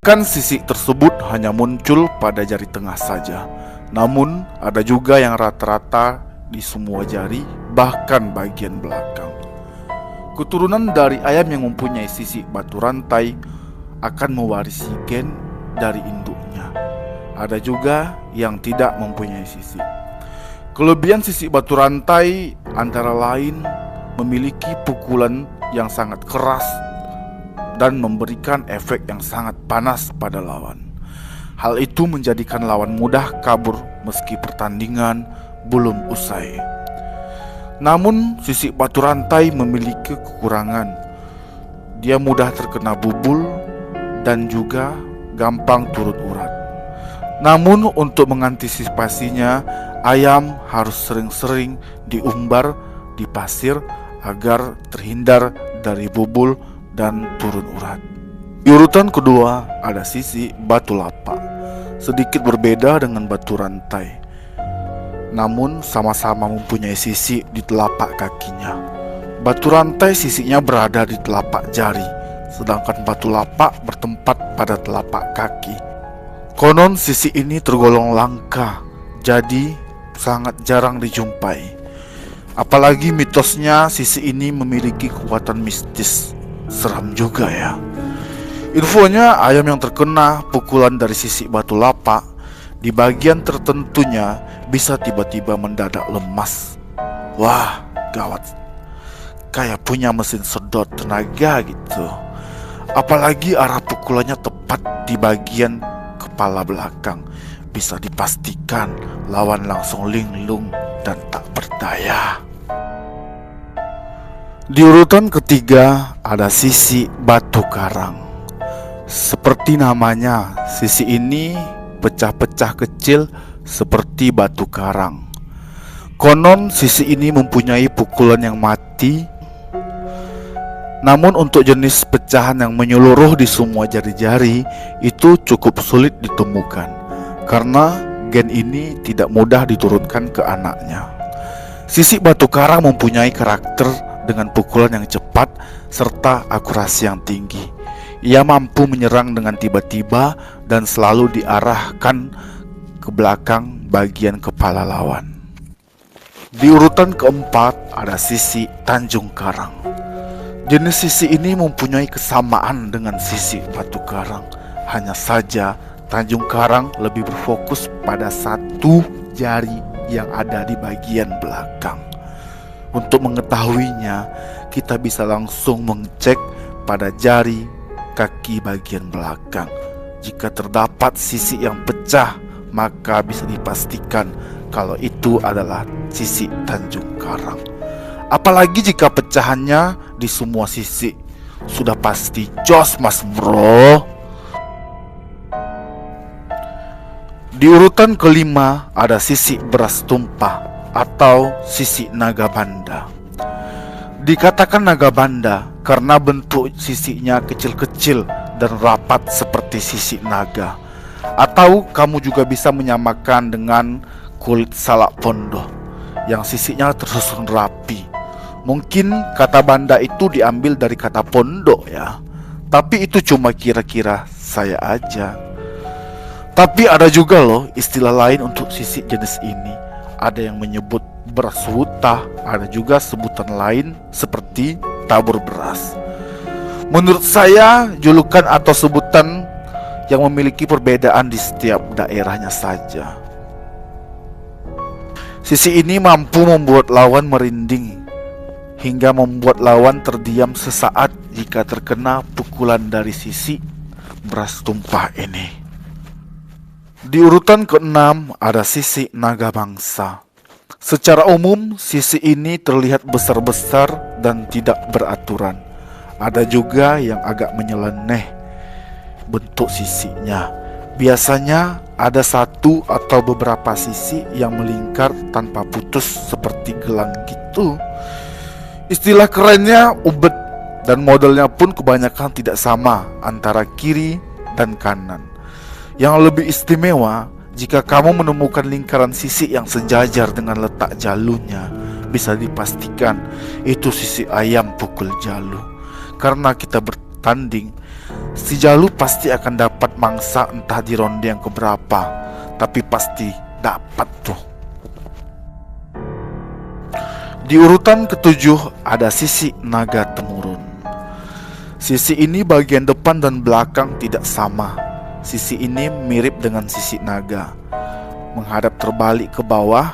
Kan sisik tersebut hanya muncul pada jari tengah saja. Namun ada juga yang rata-rata di semua jari, bahkan bagian belakang. Keturunan dari ayam yang mempunyai sisik batu rantai akan mewarisi gen dari induknya. Ada juga yang tidak mempunyai sisik. Kelebihan sisik batu rantai antara lain memiliki pukulan yang sangat keras dan memberikan efek yang sangat panas pada lawan. Hal itu menjadikan lawan mudah kabur meski pertandingan belum usai. Namun sisik batu rantai memiliki kekurangan. Dia mudah terkena bubul dan juga gampang turut urat. Namun untuk mengantisipasinya, ayam harus sering-sering diumbar di pasir agar terhindar dari bubul dan turun urat. Di urutan kedua ada sisik batu lapak. Sedikit berbeda dengan batu rantai, namun sama-sama mempunyai sisik di telapak kakinya. Batu rantai sisiknya berada di telapak jari, sedangkan batu lapak bertempat pada telapak kaki. Konon sisik ini tergolong langka, jadi sangat jarang dijumpai. Apalagi mitosnya sisik ini memiliki kekuatan mistis. Seram juga ya. Infonya, ayam yang terkena pukulan dari sisik batu lapak di bagian tertentunya bisa tiba-tiba mendadak lemas. Wah, gawat. Kayak punya mesin sedot tenaga gitu. Apalagi arah pukulannya tepat di bagian kepala belakang. Bisa dipastikan lawan langsung linglung dan tak berdaya. Di urutan ketiga ada sisik batu karang. Seperti namanya, sisik ini pecah-pecah kecil seperti batu karang. Konon sisik ini mempunyai pukulan yang mati. Namun untuk jenis pecahan yang menyeluruh di semua jari-jari itu cukup sulit ditemukan, karena gen ini tidak mudah diturunkan ke anaknya. Sisik batu karang mempunyai karakter dengan pukulan yang cepat serta akurasi yang tinggi. Ia mampu menyerang dengan tiba-tiba dan selalu diarahkan ke belakang bagian kepala lawan. Di urutan keempat ada sisik Tanjung Karang. Jenis sisik ini mempunyai kesamaan dengan sisik batu karang. Hanya saja Tanjung Karang lebih berfokus pada satu jari yang ada di bagian belakang. Untuk mengetahuinya, kita bisa langsung mengecek pada jari kaki bagian belakang. Jika terdapat sisik yang pecah, maka bisa dipastikan kalau itu adalah sisik Tanjung Karang. Apalagi jika pecahannya di semua sisik, sudah pasti jos mas bro. Di urutan kelima ada sisik beras tumpah atau sisik naga banda. Dikatakan naga banda karena bentuk sisiknya kecil-kecil dan rapat seperti sisik naga. Atau kamu juga bisa menyamakan dengan kulit salak pondok yang sisiknya tersusun rapi. Mungkin kata banda itu diambil dari kata pondok ya, tapi itu cuma kira-kira saya aja. Tapi ada juga loh istilah lain untuk sisik jenis ini. Ada yang menyebut beras wutah, ada juga sebutan lain seperti tabur beras. Menurut saya, julukan atau sebutan yang memiliki perbedaan di setiap daerahnya saja. Sisik ini mampu membuat lawan merinding hingga membuat lawan terdiam sesaat jika terkena pukulan dari sisik beras tumpah ini. Di urutan keenam ada sisik naga bangsa. Secara umum, sisik ini terlihat besar-besar dan tidak beraturan. Ada juga yang agak menyeleneh bentuk sisiknya. Biasanya ada satu atau beberapa sisik yang melingkar tanpa putus seperti gelang gitu. Istilah kerennya ubet, dan modelnya pun kebanyakan tidak sama antara kiri dan kanan. Yang lebih istimewa, jika kamu menemukan lingkaran sisik yang sejajar dengan letak jalunya, bisa dipastikan itu sisik ayam pukul jalu. Karena kita bertanding, si Jalu pasti akan dapat mangsa entah di ronde yang keberapa, tapi pasti dapat tuh. Di urutan ketujuh ada sisi naga temurun. Sisi ini bagian depan dan belakang tidak sama. Sisi ini mirip dengan sisi naga, menghadap terbalik ke bawah,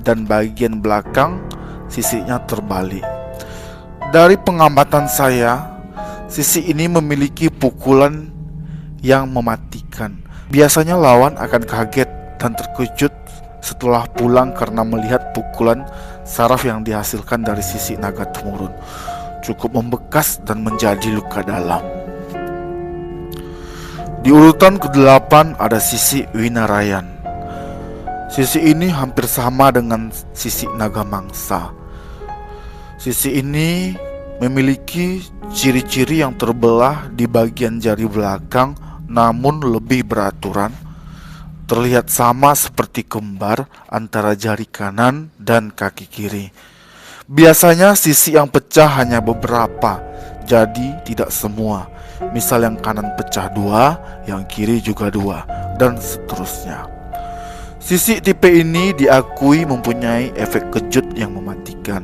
dan bagian belakang sisinya terbalik. Dari pengamatan saya, sisi ini memiliki pukulan yang mematikan. Biasanya lawan akan kaget dan terkejut setelah pulang karena melihat pukulan saraf yang dihasilkan dari sisi naga temurun cukup membekas dan menjadi luka dalam. Di urutan ke-8 ada sisi Winarayan. Sisi ini hampir sama dengan sisi naga mangsa. Sisi ini memiliki ciri-ciri yang terbelah di bagian jari belakang, namun lebih beraturan. Terlihat sama seperti kembar antara jari kanan dan kaki kiri. Biasanya sisi yang pecah hanya beberapa, jadi tidak semua. Misal yang kanan pecah 2, yang kiri juga 2, dan seterusnya. Sisi tipe ini diakui mempunyai efek kejut yang mematikan.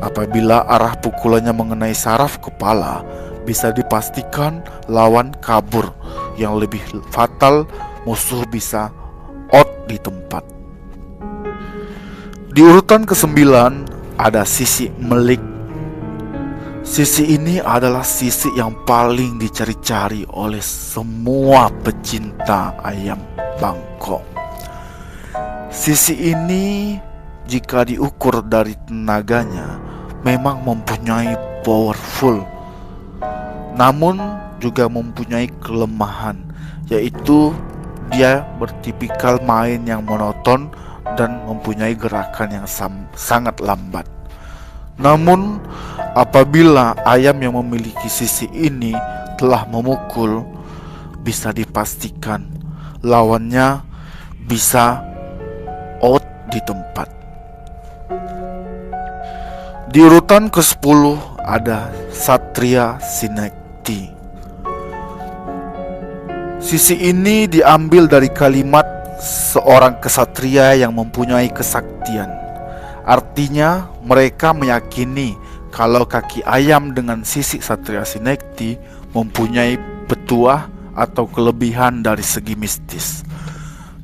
Apabila arah pukulannya mengenai saraf kepala, bisa dipastikan lawan kabur. Yang lebih fatal, musuh bisa out di tempat. Di urutan ke-9 ada sisi melik. Sisi ini adalah sisi yang paling dicari-cari oleh semua pecinta ayam Bangkok. Sisi ini jika diukur dari tenaganya memang mempunyai powerful, namun juga mempunyai kelemahan, yaitu dia bertipikal main yang monoton dan mempunyai gerakan yang sangat lambat. Namun apabila ayam yang memiliki sisi ini telah memukul, bisa dipastikan lawannya bisa out di tempat. Di urutan ke-10 ada Satria Sinekti. Sisi ini diambil dari kalimat seorang kesatria yang mempunyai kesaktian. Artinya mereka meyakini kalau kaki ayam dengan sisi Satria Sinekti mempunyai petuah atau kelebihan dari segi mistis.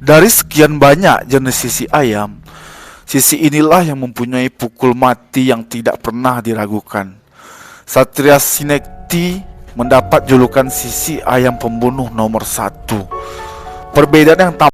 Dari sekian banyak jenis sisi ayam, sisi inilah yang mempunyai pukul mati yang tidak pernah diragukan. Satria Sinekti mendapat julukan sisi ayam pembunuh nomor 1. Perbedaan yang